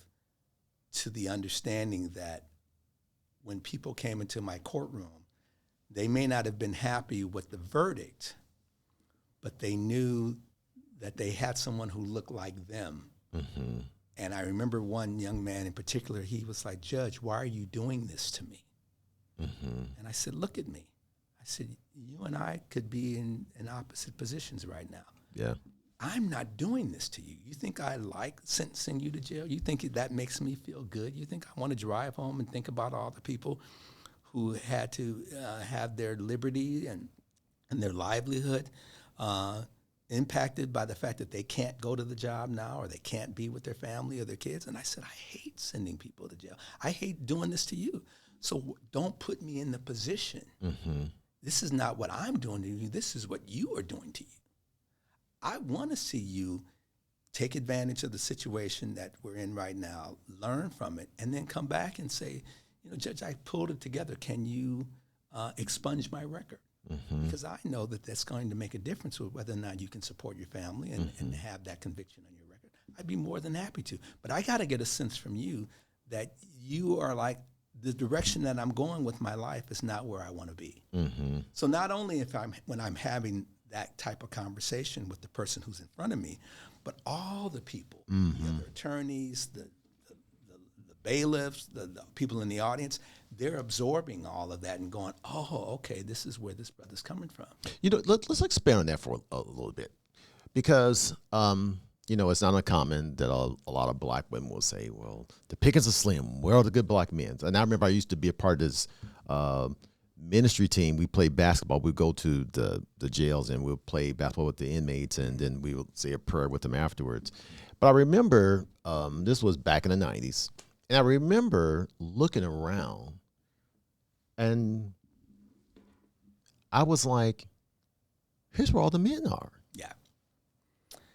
to the understanding that when people came into my courtroom, they may not have been happy with the verdict, but they knew that they had someone who looked like them. Mm-hmm. And I remember one young man in particular, he was like, Judge, why are you doing this to me? Mm-hmm. And I said, look at me. I said, you and I could be in opposite positions right now. Yeah. I'm not doing this to you. You think I like sentencing you to jail? You think that makes me feel good? You think I want to drive home and think about all the people who had to have their liberty and their livelihood impacted by the fact that they can't go to the job now or they can't be with their family or their kids? And I said, I hate sending people to jail. I hate doing this to you. So don't put me in the position. Mm-hmm. This is not what I'm doing to you. This is what you are doing to you. I want to see you take advantage of the situation that we're in right now, learn from it, and then come back and say, Judge, I pulled it together. Can you expunge my record? Mm-hmm. Because I know that that's going to make a difference with whether or not you can support your family and have that conviction on your record. I'd be more than happy to. But I got to get a sense from you that you are like, the direction that I'm going with my life is not where I want to be. Mm-hmm. So not only when I'm having that type of conversation with the person who's in front of me, but all the people, mm-hmm. the other attorneys, the bailiffs, the people in the audience, they're absorbing all of that and going, oh, okay, this is where this brother's coming from. Let's expand on that for a little bit, because it's not uncommon that a lot of black women will say, well, the pickings are slim. Where are the good black men? And I remember I used to be a part of this ministry team. We played basketball. We'd go to the jails and we'll play basketball with the inmates, and then we would say a prayer with them afterwards. But I remember this was back in the 90s, and I remember looking around, and I was like, here's where all the men are. Yeah.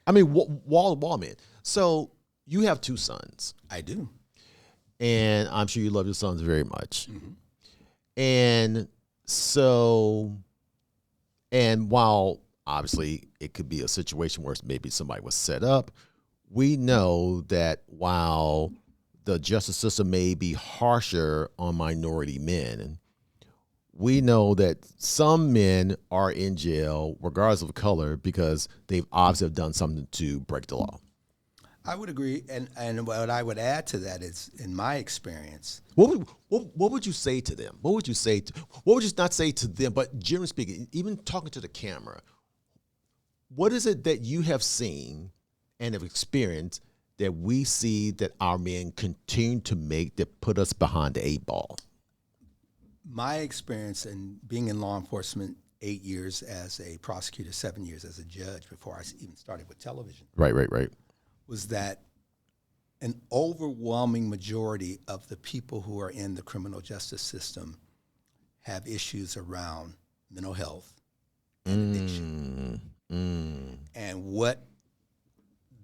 I mean, wall men. So you have two sons. I do. And I'm sure you love your sons very much. Mm-hmm. And so, and while obviously it could be a situation where maybe somebody was set up, we know that while the justice system may be harsher on minority men, we know that some men are in jail regardless of color because they've obviously done something to break the law. I would agree, and what I would add to that is, in my experience, What would you say to them? What would you say? What would you not say to them? But generally speaking, even talking to the camera, what is it that you have seen and have experienced that we see that our men continue to make that put us behind the 8 ball? my experience in being in law enforcement, 8 years as a prosecutor, 7 years as a judge before I even started with television, Right. was that an overwhelming majority of the people who are in the criminal justice system have issues around mental health and addiction. And what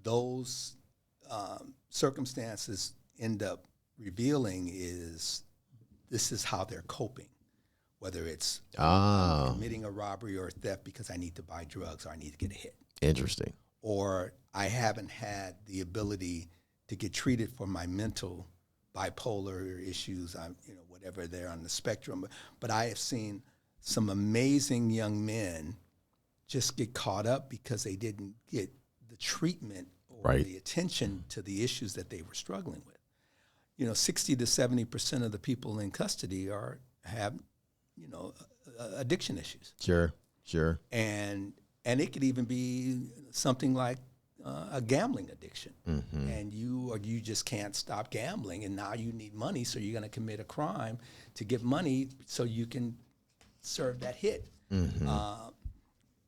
those circumstances end up revealing is this is how they're coping, whether it's committing a robbery or a theft because I need to buy drugs or I need to get a hit. Interesting. Or I haven't had the ability to get treated for my mental bipolar issues, whatever they're on the spectrum. But I have seen some amazing young men just get caught up because they didn't get the treatment or the attention to the issues that they were struggling with. 60 to 70% of the people in custody have addiction issues. Sure. And it could even be something like a gambling addiction, and you just can't stop gambling, and now you need money, so you're going to commit a crime to get money so you can serve that hit.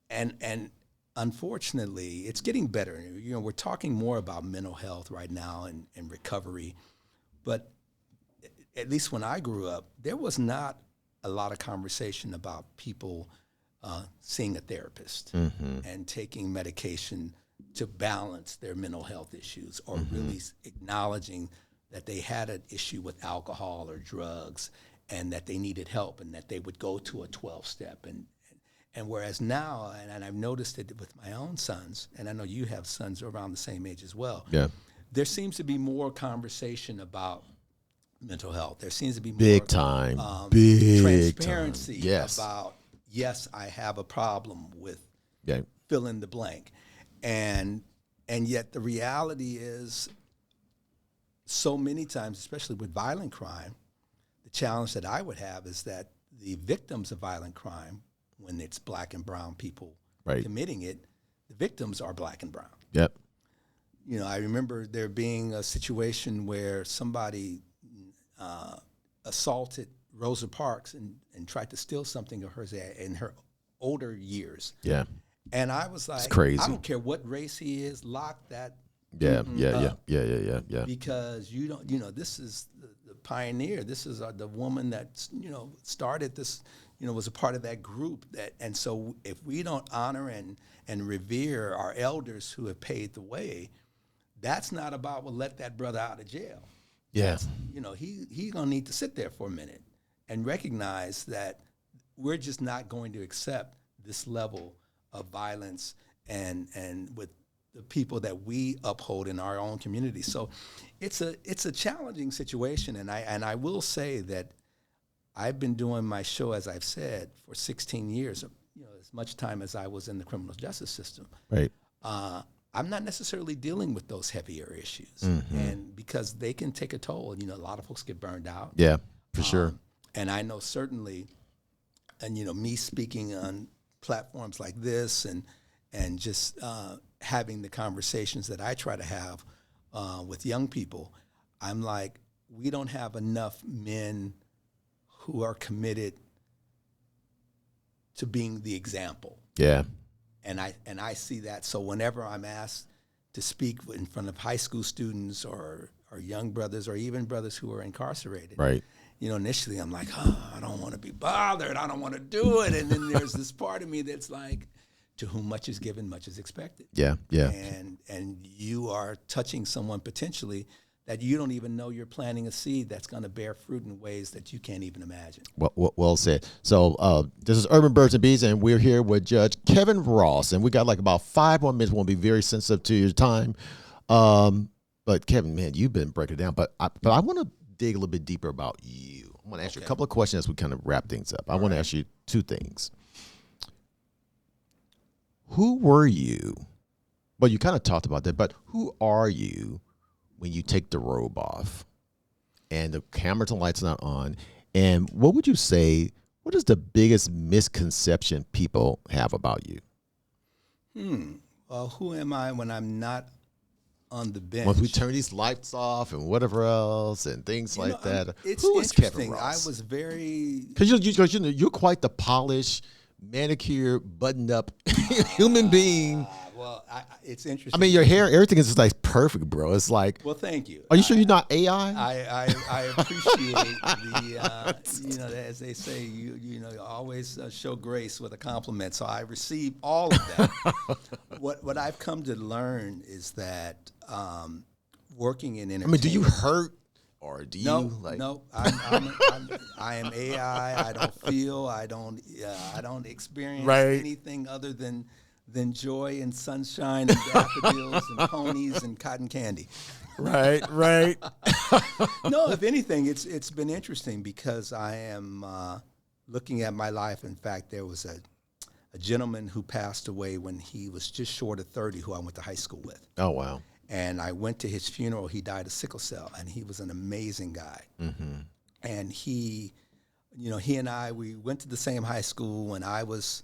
And unfortunately, it's getting better. We're talking more about mental health right now and recovery, but at least when I grew up, there was not a lot of conversation about people seeing a therapist and taking medication to balance their mental health issues, or really acknowledging that they had an issue with alcohol or drugs and that they needed help and that they would go to a 12-step. And whereas now, and I've noticed it with my own sons, and I know you have sons around the same age as well, there seems to be more conversation about mental health. There seems to be more big time transparency Yes. about, yes, I have a problem with Yeah. fill in the blank. And yet the reality is, so many times, especially with violent crime, the challenge that I would have is that the victims of violent crime, when it's black and brown people committing it, the victims are black and brown. Yep. I remember there being a situation where somebody assaulted Rosa Parks and tried to steal something of hers in her older years. Yeah. And I was like, It's crazy. I don't care what race he is, lock that. Yeah. Because this is the pioneer. This is the woman that started this. Was a part of that group. And so if we don't honor and revere our elders who have paved the way, that's not about, well, let that brother out of jail. Yeah. He's gonna need to sit there for a minute and recognize that we're just not going to accept this level of violence and with the people that we uphold in our own community. So it's a challenging situation, and I will say that I've been doing my show, as I've said, for 16 years, as much time as I was in the criminal justice system. Right. I'm not necessarily dealing with those heavier issues, and because they can take a toll. A lot of folks get burned out. Yeah, for sure. And I know certainly, and me speaking on platforms like this and just having the conversations that I try to have with young people, I'm like, we don't have enough men who are committed to being the example. Yeah. And I see that. So whenever I'm asked to speak in front of high school students or young brothers or even brothers who are incarcerated, Right. Initially I'm like, I don't want to be bothered. I don't want to do it. And then there's this part of me that's like, to whom much is given, much is expected. Yeah. And you are touching someone potentially that you don't even know you're planting a seed that's going to bear fruit in ways that you can't even imagine. Well said. So this is Urban Birds and Bees, and we're here with Judge Kevin Ross, and we got like about 5 more minutes. We'll be very sensitive to your time. But Kevin, man, you've been breaking it down. But I want to dig a little bit deeper about you. I want to ask you a couple of questions as we kind of wrap things up. I want to ask you two things. Who were you? Well, you kind of talked about that, but who are you when you take the robe off and the cameras and lights are not on? And what would you say, what is the biggest misconception people have about you? Well, who am I when I'm not on the bench? Once we turn these lights off and whatever else and things like that. It's who is Kevin interesting. Ross? I was very... Because you're quite the polished, manicured, buttoned-up human being. Well, it's interesting. I mean, your hair, everything is just like perfect, bro. It's like, well, thank you. Are you sure you're not AI? I appreciate the, as they say, you always show grace with a compliment. So I receive all of that. What I've come to learn is that working in entertainment. I mean, do you hurt or do you No, I am AI. I don't feel. I don't experience anything other than joy and sunshine and daffodils and ponies and cotton candy. Right. No, if anything, it's been interesting because I am looking at my life. In fact, there was a gentleman who passed away when he was just short of 30 who I went to high school with. Oh, wow. And I went to his funeral. He died of sickle cell, and he was an amazing guy. Mm-hmm. And he and I, we went to the same high school. When I was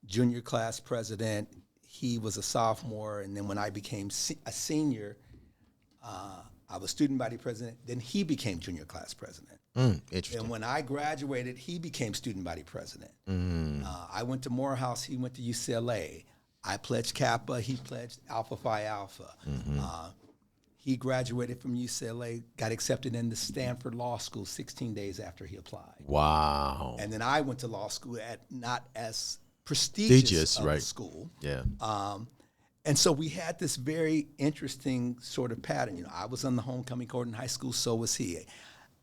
junior class president, he was a sophomore, and then when I became a senior, I was student body president. Then he became junior class president. Interesting. And when I graduated, he became student body president. I went to Morehouse. He went to UCLA. I pledged Kappa. He pledged Alpha Phi Alpha. Mm-hmm. He graduated from UCLA, got accepted into Stanford Law School 16 days after he applied. Wow. And then I went to law school at not as prestigious of a school. Yeah. And so we had this very interesting sort of pattern. I was on the homecoming court in high school, so was he.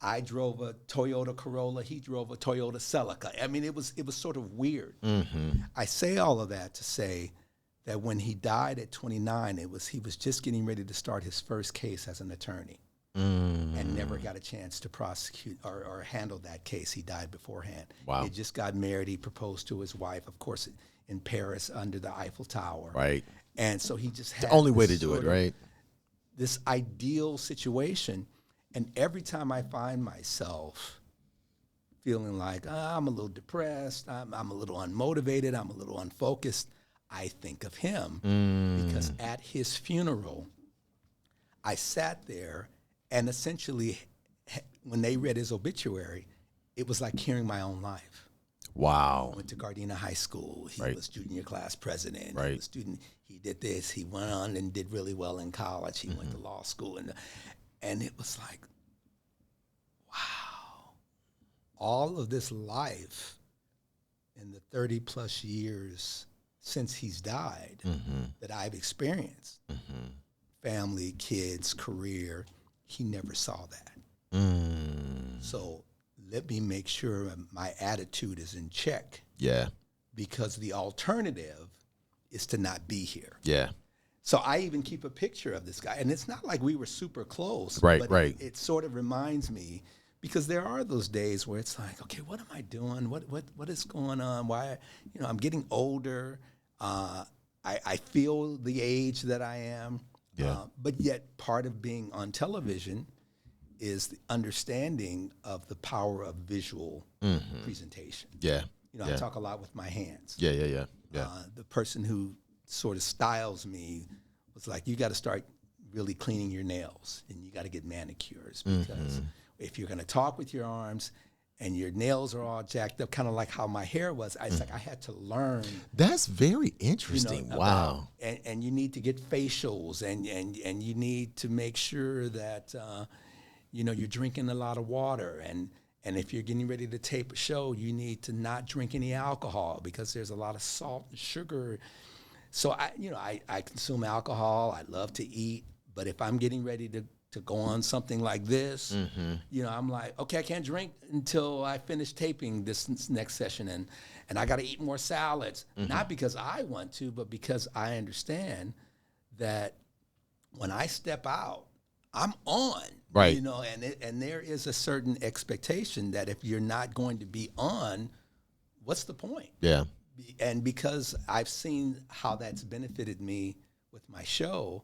I drove a Toyota Corolla, he drove a Toyota Celica. I mean, it was sort of weird. Mm-hmm. I say all of that to say that when he died at 29, he was just getting ready to start his first case as an attorney. And never got a chance to prosecute or handle that case. He died beforehand. Wow. He just got married. He proposed to his wife, of course, in Paris under the Eiffel Tower. Right. And so he just had the only way to do it, right? This ideal situation. And every time I find myself feeling like I'm a little depressed, I'm a little unmotivated, I'm a little unfocused, I think of him. Because at his funeral, I sat there, and essentially, when they read his obituary, it was like hearing my own life. Wow. He went to Gardena High School. He was junior class president. Right. He was student. He did this. He went on and did really well in college. He went to law school. And it was like, wow. All of this life in the 30-plus years since he's died that I've experienced, family, kids, career, he never saw that. So let me make sure my attitude is in check. Yeah. Because the alternative is to not be here. Yeah. So I even keep a picture of this guy. And it's not like we were super close. Right, but right. It sort of reminds me, because there are those days where it's like, okay, what am I doing? What is going on? Why, I'm getting older. I feel the age that I am. Yeah. But yet part of being on television is the understanding of the power of visual presentation. Yeah. I talk a lot with my hands. Yeah. The person who sort of styles me was like, you got to start really cleaning your nails and you got to get manicures, because if you're going to talk with your arms and your nails are all jacked up, kind of like how my hair was, it's like I had to learn. That's very interesting. Wow. And you need to get facials and you need to make sure that, you're drinking a lot of water. And if you're getting ready to tape a show, you need to not drink any alcohol because there's a lot of salt and sugar. So I consume alcohol. I love to eat. But if I'm getting ready to go on something like this, I'm like, okay, I can't drink until I finish taping this next session. And I got to eat more salads, not because I want to, but because I understand that when I step out, I'm on. Right. You know, and there is a certain expectation that if you're not going to be on, what's the point? Yeah. And because I've seen how that's benefited me with my show,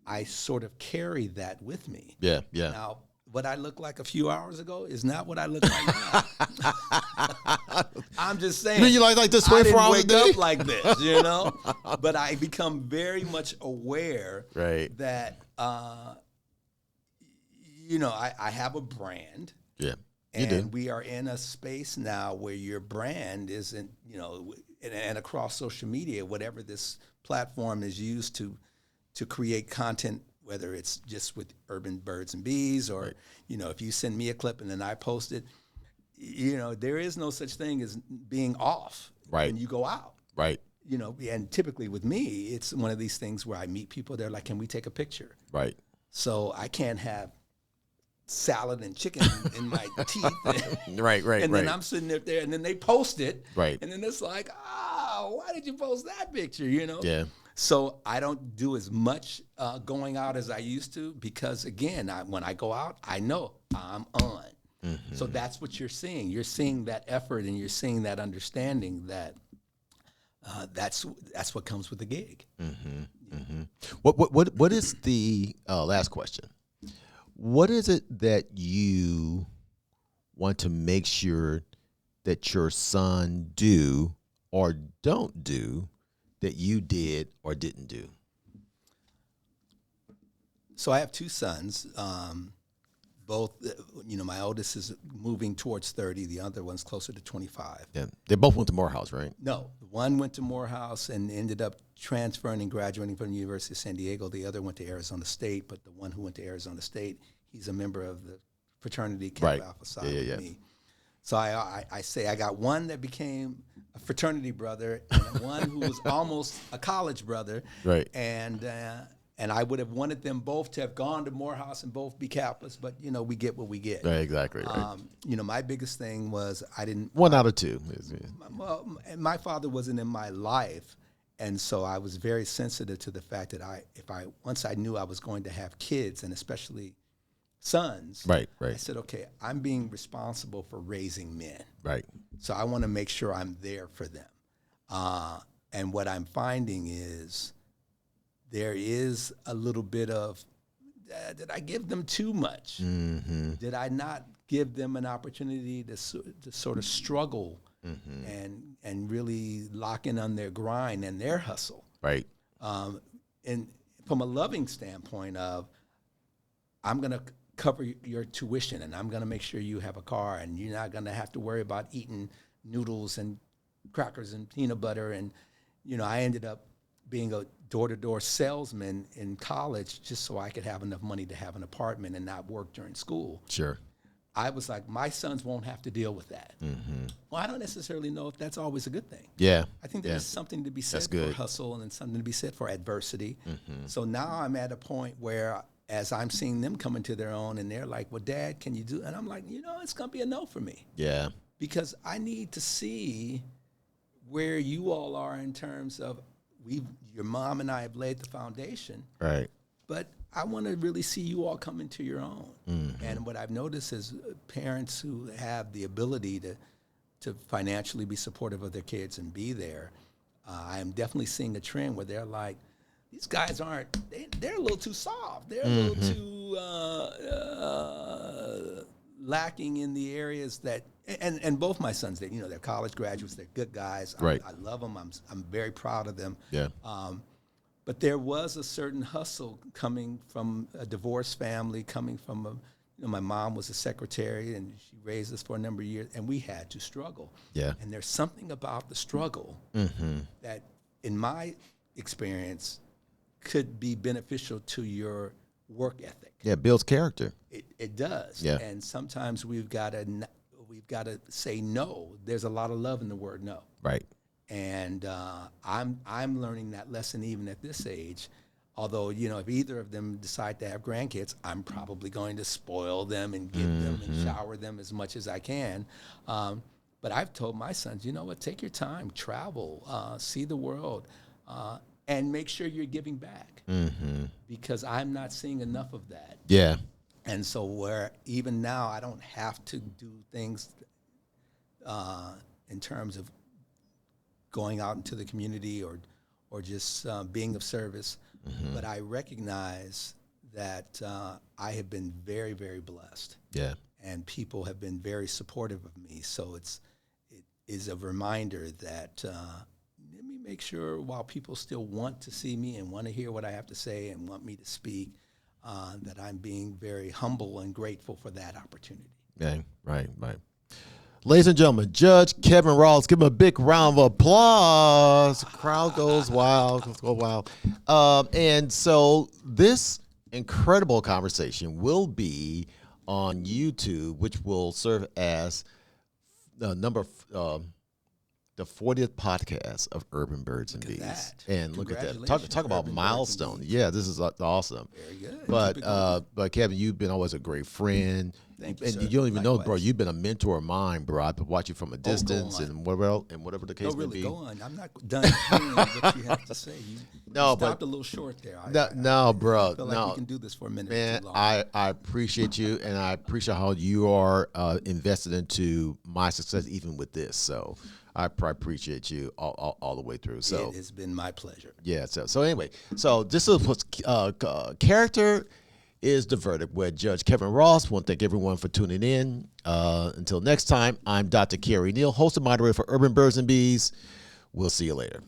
I sort of carry that with me. Yeah. Yeah. Now, what I looked like a few hours ago is not what I look like now. I'm just saying. You mean you like this I 24 hours a didn't day? wake up like this, you know? But I become very much aware Right. that, you know, I have a brand. Yeah. You do. And we are in a space now where your brand isn't, you know, and across social media, whatever this platform is used to create content, whether it's just with Urban Birds and Bees or, Right. you know, if you send me a clip and then I post it, you know, there is no such thing as being off Right. when you go out. Right. You know, and typically with me, it's one of these things where I meet people, they're like, can we take a picture? Right. So I can't have salad and chicken in my teeth. Right. Right. And right. then I'm sitting there, and then they post it. Right. And then it's like, oh, why did you post that picture, you know? Yeah. So I don't do as much going out as I used to because, again, when I go out, I know I'm on. Mm-hmm. So that's what you're seeing. You're seeing that effort and you're seeing that understanding that that's what comes with the gig. Mm-hmm. Mm-hmm. What is the last question? What is it that you want to make sure that your son do or don't do that you did or didn't do? So I have two sons. Both, you know, my oldest is moving towards 30. The other one's closer to 25. Yeah, they both went to Morehouse, right? No, one went to Morehouse and ended up transferring and graduating from the University of San Diego. The other went to Arizona State, but the one who went to Arizona State, he's a member of the fraternity Kappa Right. Alpha Psi Yeah. with me. So I say I got one that became a fraternity brother and one who was almost a college brother. Right. And I would have wanted them both to have gone to Morehouse and both be Kappas, but, you know, we get what we get. Right, exactly. Right. You know, my biggest thing was I didn't. One out of two. Well, my father wasn't in my life, and so I was very sensitive to the fact that once I knew I was going to have kids, and especially sons, Right. I said, okay, I'm being responsible for raising men. Right. So I want to make sure I'm there for them. And what I'm finding is there is a little bit of, did I give them too much? Mm-hmm. Did I not give them an opportunity to sort of struggle and really lock in on their grind and their hustle? Right. And from a loving standpoint of, I'm going to cover your tuition and I'm going to make sure you have a car and you're not going to have to worry about eating noodles and crackers and peanut butter. And, you know, I ended up being a door-to-door salesman in college just so I could have enough money to have an apartment and not work during school. Sure. I was like, my sons won't have to deal with that. Mm-hmm. Well, I don't necessarily know if that's always a good thing. Yeah. I think there's something to be said for hustle and something to be said for adversity. Mm-hmm. So now I'm at a point where as I'm seeing them come into their own and they're like, well, Dad, can you do? And I'm like, you know, it's going to be a no for me. Yeah. Because I need to see where you all are in terms of your mom and I have laid the foundation. Right. But I want to really see you all come into your own. Mm-hmm. And what I've noticed is parents who have the ability to financially be supportive of their kids and be there, I am definitely seeing a trend where they're like, these guys they're a little too soft. They're a little too lacking in the areas that, and both my sons, they're college graduates, they're good guys. Right. I love them. I'm very proud of them. Yeah. But there was a certain hustle coming from a divorced family, coming from my mom was a secretary and she raised us for a number of years, and we had to struggle. Yeah. And there's something about the struggle that, in my experience, could be beneficial to your work ethic. Yeah, it builds character. It does. Yeah. And sometimes we've got to say no. There's a lot of love in the word no. Right. And I'm learning that lesson even at this age. Although, if either of them decide to have grandkids, I'm probably going to spoil them and give them and shower them as much as I can. But I've told my sons, you know what, take your time, travel, see the world. and make sure you're giving back, because I'm not seeing enough of that. Yeah. And so where even now I don't have to do things in terms of going out into the community or just being of service, but I recognize that I have been very, very blessed. Yeah. And people have been very supportive of me. So it is a reminder that let me make sure, while people still want to see me and want to hear what I have to say and want me to speak, that I'm being very humble and grateful for that opportunity. Yeah, right. Ladies and gentlemen, Judge Kevin Ross, give him a big round of applause. The crowd goes wild. And so this incredible conversation will be on YouTube, which will serve as the 40th podcast of Urban Birds and Bees. That. And look at that. Talk about milestone. Yeah, this is awesome. Very good. But Kevin, you've been always a great friend. Thank you, and sir. you don't even know, Likewise. bro. You've been a mentor of mine, bro. I've been watching from a distance on. and whatever the case No, may really, be. go on. I'm not done hearing what you have to say. You stopped a little short there. No, bro. I feel like we can do this for a minute Man, or too long. I appreciate you, and I appreciate how you are invested into my success, even with this. So I appreciate you all the way through. So it has been my pleasure. yeah. So anyway, so this is what's character is the verdict with Judge Kevin Ross. I want to thank everyone for tuning in. Until next time, I'm Dr. Kerry Neal, host and moderator for Urban Birds and Bees. We'll see you later.